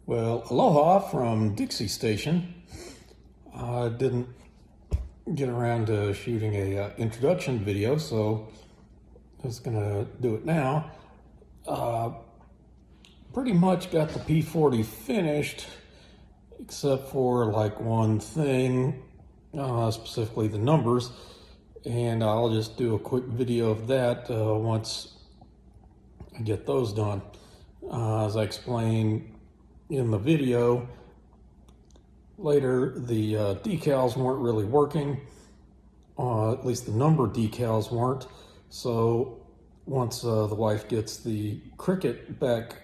Well, aloha from Dixie Station. I didn't get around to shooting a introduction video, so I'm just gonna do it now. Uh, Pretty much got the P-40 finished, except for like one thing, specifically the numbers, and I'll just do a quick video of that once I get those done. As I explained in the video, later the decals weren't really working, at least the number decals weren't. So once the wife gets the Cricut back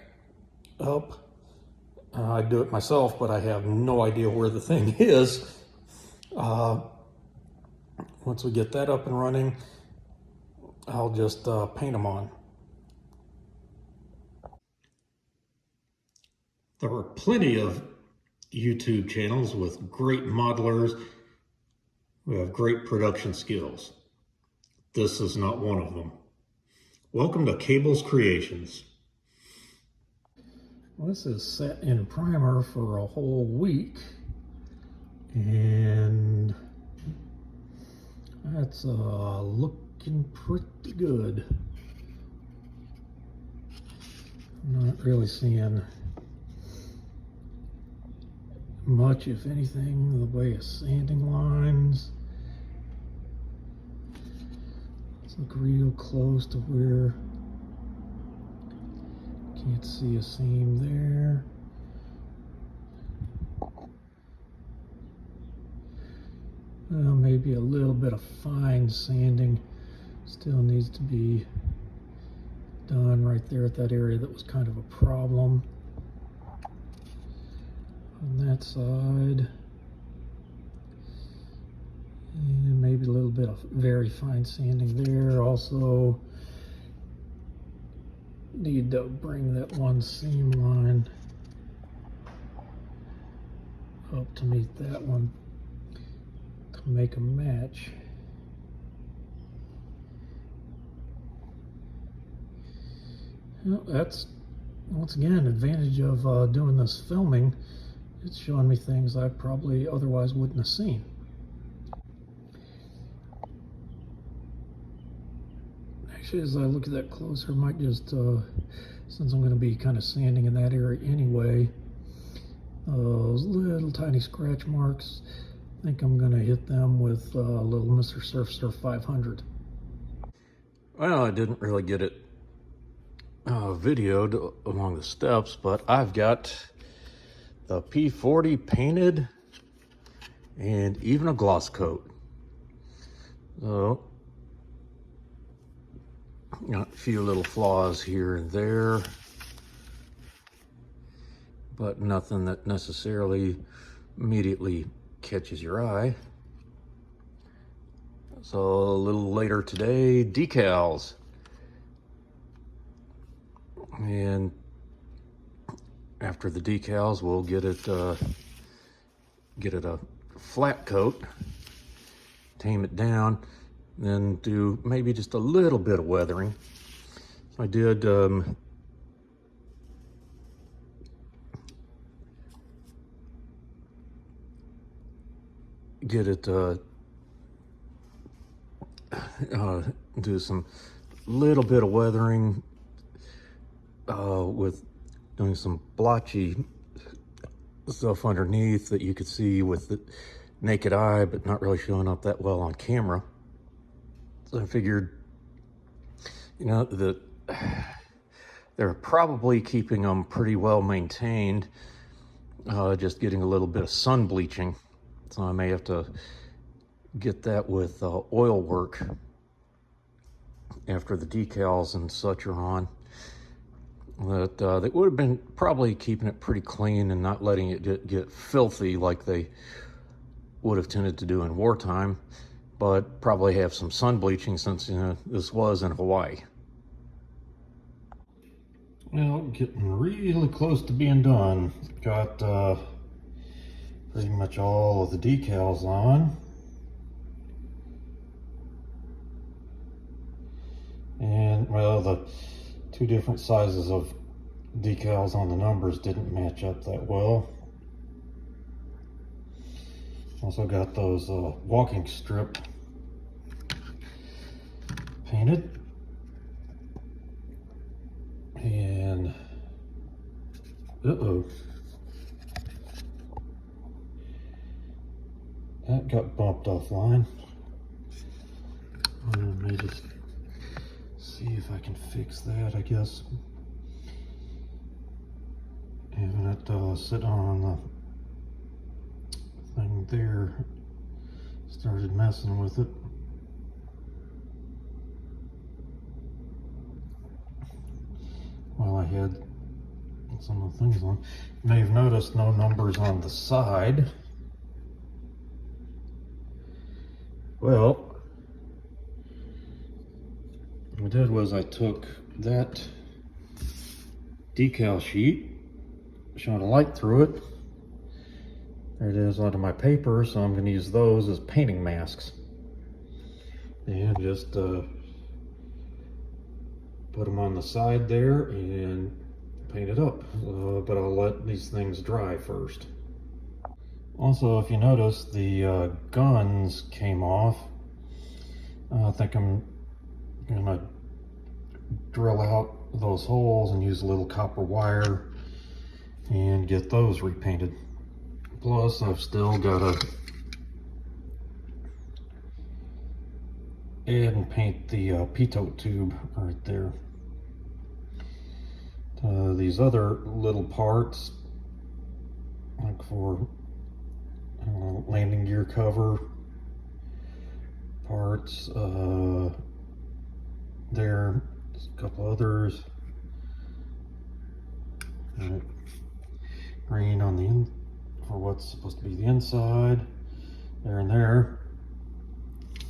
up, I do it myself, but I have no idea where the thing is. Once we get that up and running, I'll just paint them on. There are plenty of YouTube channels with great modelers who have great production skills. This is not one of them. Welcome to Cable's Creations. Well, this is set in primer for a whole week, and that's looking pretty good. I'm not really seeing much, if anything, in the way of sanding lines. Let's look real close to where can't see a seam there. Well, maybe a little bit of fine sanding still needs to be done right there at that area that was kind of a problem on that side. And maybe a little bit of very fine sanding there. Also need to bring that one seam line up to meet that one to make a match. Well, that's once again an advantage of doing this filming. It's showing me things I probably otherwise wouldn't have seen. Actually, as I look at that closer, I might just, since I'm going to be kind of sanding in that area anyway, those little tiny scratch marks, I think I'm going to hit them with a little Mr. Surf 500. Well, I didn't really get it videoed along the steps, but I've got the P-40 painted and even a gloss coat. So, got a few little flaws here and there, but nothing that necessarily immediately catches your eye. So a little later today, decals. And after the decals, we'll get it a flat coat, tame it down, then do maybe just a little bit of weathering. So I did get it do some little bit of weathering with doing some blotchy stuff underneath that you could see with the naked eye, but not really showing up that well on camera. So I figured, you know, that they're probably keeping them pretty well maintained, just getting a little bit of sun bleaching. So I may have to get that with oil work after the decals and such are on. That they would have been probably keeping it pretty clean and not letting it get filthy like they would have tended to do in wartime, but probably have some sun bleaching since, you know, this was in Hawaii. Well, getting really close to being done. Got pretty much all of the decals on. And, well, the two different sizes of decals on the numbers didn't match up that well. Also got those walking strip painted, and that got bumped offline. Let me just see if I can fix that, I guess. Having it sit on the thing there started messing with it. While I had some of the things on. You may have noticed no numbers on the side. Well, what I did was I took that decal sheet, shone a light through it. There it is onto my paper, so I'm going to use those as painting masks. And just put them on the side there and paint it up. But I'll let these things dry first. Also, if you notice, the guns came off. I think I'm gonna drill out those holes and use a little copper wire and get those repainted. Plus, I've still got to add and paint the pitot tube right there. These other little parts, like for landing gear cover parts, there, just a couple others. Green on the in for what's supposed to be the inside, there and there.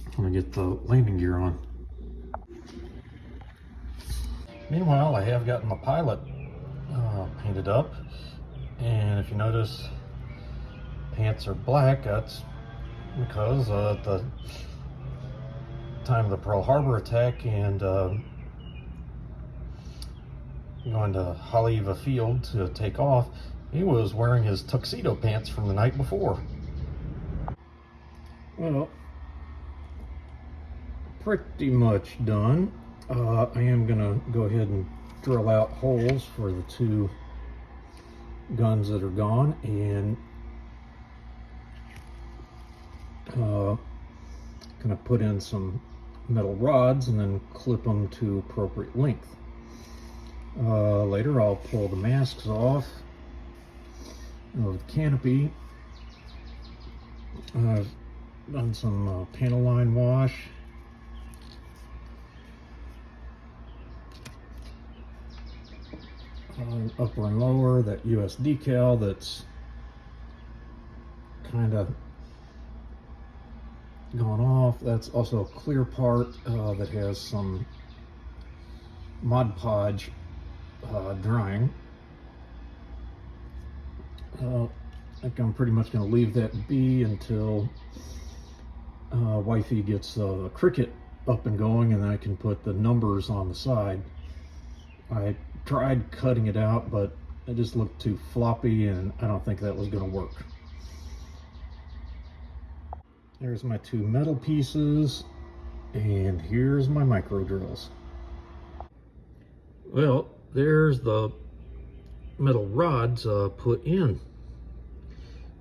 I'm gonna get the landing gear on. Meanwhile, I have gotten the pilot painted up, and if you notice, pants are black. That's because at the time of the Pearl Harbor attack and going to Haleiwa Field to take off, he was wearing his tuxedo pants from the night before. Well, pretty much done. I am gonna go ahead and drill out holes for the two guns that are gone, and gonna put in some metal rods and then clip them to appropriate length. Later I'll pull the masks off of the canopy. I've done some panel line wash. Upper and lower, that US decal that's kind of gone off. That's also a clear part that has some Mod Podge drying. I think I'm pretty much going to leave that be until wifey gets the Cricut up and going, and then I can put the numbers on the side. I tried cutting it out, but it just looked too floppy, and I don't think that was going to work. There's my two metal pieces, and here's my micro drills. Well, there's the metal rods put in.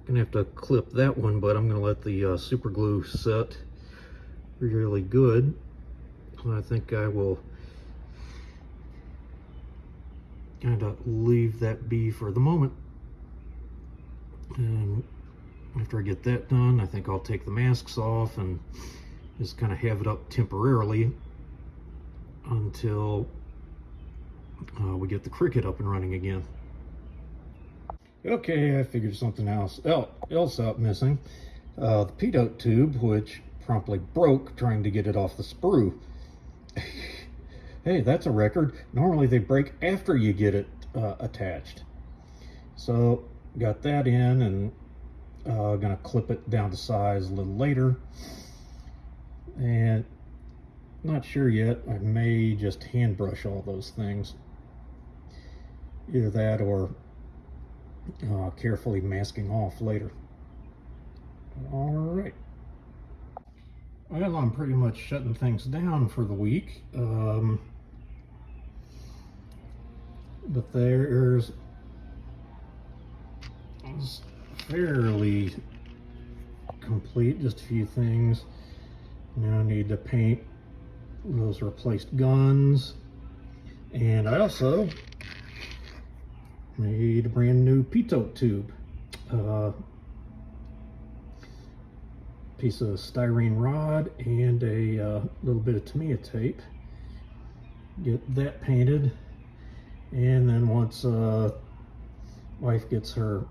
Gonna have to clip that one, but I'm gonna let the super glue set really good. I think I will kind of leave that be for the moment, and after I get that done, I think I'll take the masks off and just kind of have it up temporarily until we get the Cricut up and running again. Okay, I figured something else out missing. The pitot tube, which promptly broke trying to get it off the sprue. Hey, that's a record. Normally they break after you get it attached. So got that in, and gonna clip it down to size a little later. And not sure yet, I may just hand brush all those things. Either that or carefully masking off later. All right. Well, I'm pretty much shutting things down for the week. But there's fairly complete, just a few things. Now I need to paint those replaced guns, and I also made a brand new pitot tube. Piece of styrene rod and a little bit of Tamiya tape. Get that painted, and then once wife gets her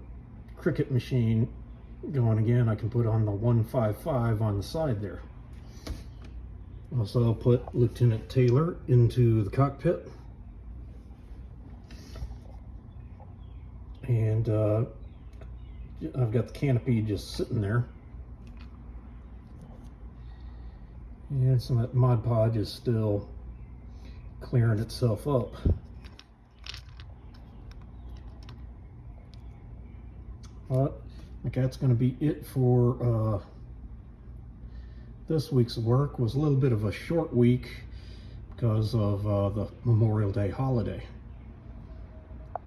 Cricut machine going again, I can put on the 155 on the side there. Also, I'll put Lieutenant Taylor into the cockpit, and I've got the canopy just sitting there. And some of that Mod Podge is still clearing itself up. But I think that's going to be it for this week's work. Was a little bit of a short week because of the Memorial Day holiday.